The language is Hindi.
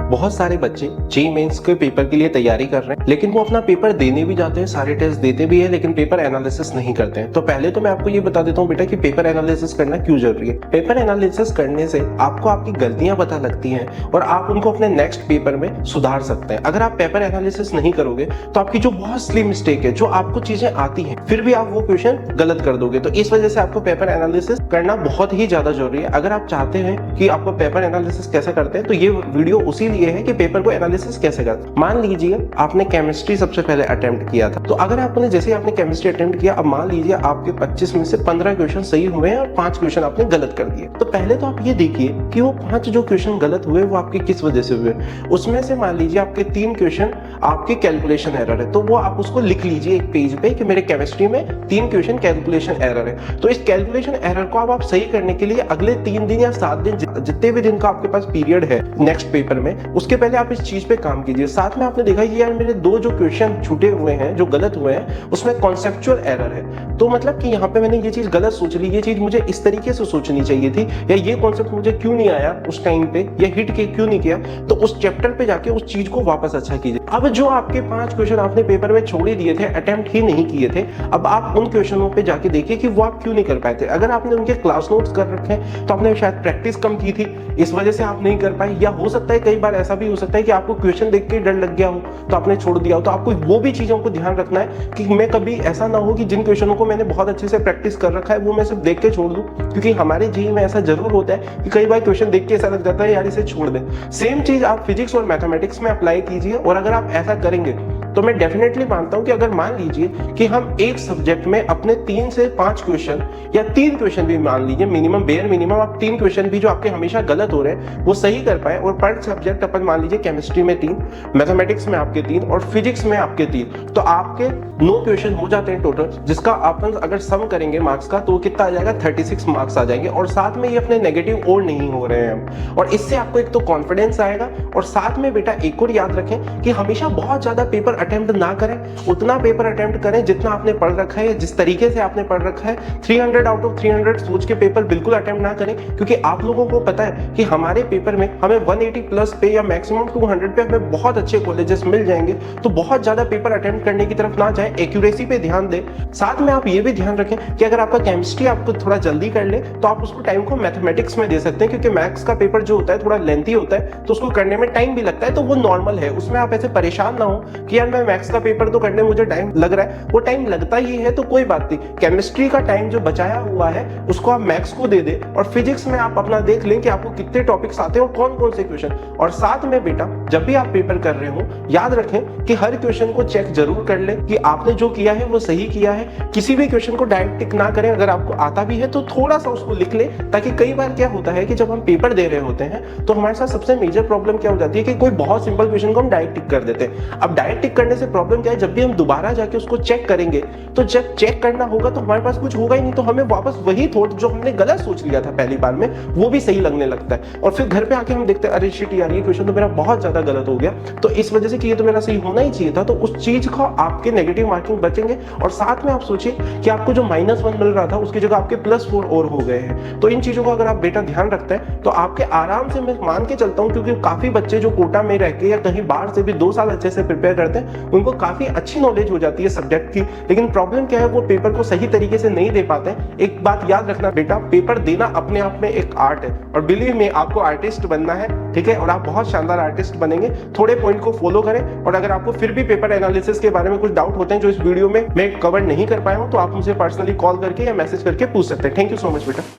बहुत सारे बच्चे जेईई मेंस के पेपर के लिए तैयारी कर रहे हैं, लेकिन वो अपना पेपर देने भी जाते हैं, सारे टेस्ट देते भी हैं, लेकिन पेपर एनालिसिस नहीं करते हैं। तो पहले तो मैं आपको ये बता देता हूँ बेटा कि पेपर एनालिसिस करना क्यों जरूरी है। पेपर एनालिसिस करने से आपको आपकी गलतियां पता लगती हैं और आप उनको अपने नेक्स्ट पेपर में सुधार सकते हैं। अगर आप पेपर एनालिसिस नहीं करोगे तो आपकी जो बहुत स्लिम मिस्टेक है, जो आपको चीजें आती हैं, फिर भी आप वो क्वेश्चन गलत कर दोगे। तो इस वजह से आपको पेपर एनालिसिस करना बहुत ही ज्यादा जरूरी है। अगर आप चाहते हैं कि आपको पेपर एनालिसिस कैसे करते हैं, तो ये वीडियो उसी लिए है कि पेपर को एनालिसिस कैसे करते हैं। मान लीजिए आपने केमिस्ट्री सबसे पहले अटेम्प्ट किया था, तो अगर आपने जैसे आपने केमिस्ट्री अटेम्प्ट किया, अब मान लीजिए आपके 25 में से 15 क्वेश्चन सही हुए हैं और 5 क्वेश्चन आपने गलत कर दिए। तो पहले तो आप ये देखिए कि वो 5 जो क्वेश्चन गलत हुए वो आपके किस वजह से हुए। उसमें से मान लीजिए आपके 3 क्वेश्चन आपके कैलकुलेशन एरर है, तो वो आप उसको लिख लीजिए एक पेज पे कि मेरे केमिस्ट्री में 3 क्वेश्चन कैलकुलेशन एरर है। तो इस कैलकुलेशन एरर को आप सही करने के लिए अगले 3 दिन या 7 दिन, जितने भी दिन का आपके पास पीरियड है नेक्स्ट पेपर में, उसके पहले आप इस चीज पे काम कीजिए। साथ में आपने देखा कि यार मेरे 2 जो क्वेश्चन छूटे हुए हैं, जो गलत हुए हैं, उसमें कॉन्सेप्चुअल एरर है। तो मतलब कि यहाँ पे मैंने ये चीज गलत सोच ली, ये चीज मुझे इस तरीके से सोचनी चाहिए थी, या ये कॉन्सेप्ट मुझे क्यों नहीं आया उस टाइम पे, या हिट के क्यों नहीं किया। तो उस चैप्टर पे जाके उस चीज को वापस अच्छा कीजिए। अब जो आपके 5 क्वेश्चन आपने पेपर में छोड़ ही दिए थे, अटेम्प्ट ही नहीं किए थे, अब आप उन क्वेश्चनों पे जाके देखिए कि वो आप क्यों नहीं कर पाए थे। अगर आपने उनके क्लास नोट्स कर रखे हैं तो आपने शायद प्रैक्टिस कम की थी, इस वजह से आप नहीं कर पाए। या हो सकता है कई बार ऐसा भी हो सकता है कि आपको क्वेश्चन देख के डर लग गया हो तो आपने छोड़ दिया हो। तो आपको वो भी चीजों को ध्यान रखना है कि मैं कभी ऐसा ना हो कि जिन क्वेश्चनों को मैंने बहुत अच्छे से प्रैक्टिस कर रखा है वो मैं सिर्फ देख के छोड़ दूं। क्योंकि हमारे जेईई में ऐसा जरूर होता है कि कई बार क्वेश्चन देख के ऐसा लग जाता है यार इसे छोड़ दें। सेम चीज आप फिजिक्स और मैथमेटिक्स में अप्लाई कीजिए, और अगर आप ऐसा करेंगे तो मैं डेफिनेटली मानता हूं कि अगर मान लीजिए कि हम एक सब्जेक्ट में अपने 3 से 5 क्वेश्चन, या 3 क्वेश्चन भी मान लीजिए, मिनिमम बेयर मिनिमम आप 3 क्वेश्चन भी जो आपके हमेशा गलत हो रहे हैं वो सही कर पाए, और पर सब्जेक्ट अपन मान लीजिए केमिस्ट्री में 3, मैथमेटिक्स में आपके 3 और फिजिक्स में आपके 3, तो आपके 9 क्वेश्चन हो जाते हैं टोटल, जिसका अपन अगर सम करेंगे मार्क्स का तो कितना आ जाएगा, 36 मार्क्स आ जाएंगे। और साथ में ये अपने नेगेटिव और नहीं हो रहे हैं, और इससे आपको एक तो कॉन्फिडेंस आएगा। और साथ में बेटा एक और याद रखें कि हमेशा बहुत ज्यादा पेपर अटेम्प्ट ना करें, उतना पेपर अटेम्प्ट करें जितना आपने पढ़ रखा है, जिस तरीके से आपने पढ़ रखा है। 300 आउट ऑफ 300 सोच के पेपर बिल्कुल अटेम्प्ट ना करें, क्योंकि आप लोगों को पता है कि हमारे पेपर में हमें 180 प्लस पे या मैक्सिमम 200 पे हमें बहुत अच्छे कॉलेजेस मिल जाएंगे। तो बहुत ज्यादा पेपर अटेम्प्ट करने की तरफ ना जाए, एक्यूरेसी पे ध्यान दें। साथ में आप ये भी ध्यान रखें कि अगर आपका केमिस्ट्री आपको थोड़ा जल्दी कर ले तो आप उसको टाइम को मैथमेटिक्स में दे सकते हैं, क्योंकि मैथ्स का पेपर जो होता है थोड़ा लेंथी होता है, तो उसको करने में टाइम भी लगता है। तो वो नॉर्मल है, उसमें आप ऐसे परेशान ना हो कि यार मैं मैथ्स का पेपर तो करने मुझे टाइम लग रहा है, वो टाइम लगता ही है तो कोई बात नहीं। केमिस्ट्री का टाइम जो बचाया हुआ है उसको आप मैथ्स को दे दे, और फिजिक्स में आप अपना देख लें कि आपको कितने टॉपिक्स आते हैं और कौन कौन से क्वेश्चन। और साथ में बेटा जब भी आप पेपर कर रहे हो याद रखें कि हर क्वेश्चन को चेक जरूर कर ले कि आपने जो किया है वो सही किया है। किसी भी क्वेश्चन को डायरेक्ट टिक ना करें, अगर आपको आता भी है तो थोड़ा सा उसको लिख ले, ताकि कई बार क्या होता है कि जब हम पेपर दे रहे होते हैं तो हमारे साथ सबसे मेजर प्रॉब्लम क्या हो जाती है कि कोई बहुत सिंपल क्वेश्चन को हम डायरेक्ट टिक कर देते हैं। अब डायरेक्ट टिक करने से प्रॉब्लम क्या है, जब भी हम दोबारा जाके उसको चेक करेंगे तो जब चेक करना होगा तो हमारे पास कुछ होगा ही नहीं, तो हमें वापस वही थॉट जो हमने गलत सोच लिया था पहली बार में वो भी सही लगने लगता है। और फिर घर पे आके हम देखते हैं अरे शिट यार ये क्वेश्चन तो मेरा बहुत ज्यादा गलत हो गया, तो इस वजह से कि ये तो मेरा सही होना ही चाहिए था। तो उस चीज का आपके नेगेटिव मार्किंग बचेंगे। और साथ में आप सोचिए कि आपको जो -1 मिल रहा था उसकी जगह आपके +4 और हो गए हैं। तो इन चीजों का अगर आप बेटा ध्यान रखते हैं तो आपके आराम से, मैं मान के चलता हूं, क्योंकि काफी बच्चे जो कोटा में रह के या कहीं बाहर से भी 2 साल अच्छे से प्रिपेयर करते हैं उनको काफी अच्छी नॉलेज हो जाती है सब्जेक्ट की। लेकिन प्रॉब्लम क्या है, वो पेपर को सही तरीके से नहीं दे पाते। एक बात याद रखना बेटा, पेपर देना अपने आप में एक आर्ट है, और बिलीव में आपको आर्टिस्ट बनना है, ठीक है, और आप बहुत शानदार आर्टिस्ट बनेंगे। थोड़े पॉइंट को फॉलो करें, और अगर आपको फिर भी पेपर एनालिसिस के बारे में कुछ डाउट होते हैं जो इस वीडियो में मैं कवर नहीं कर पाया हूं तो आप मुझे पर्सनली कॉल करके या मैसेज करके पूछ सकते हैं। थैंक यू सो मच बेटा।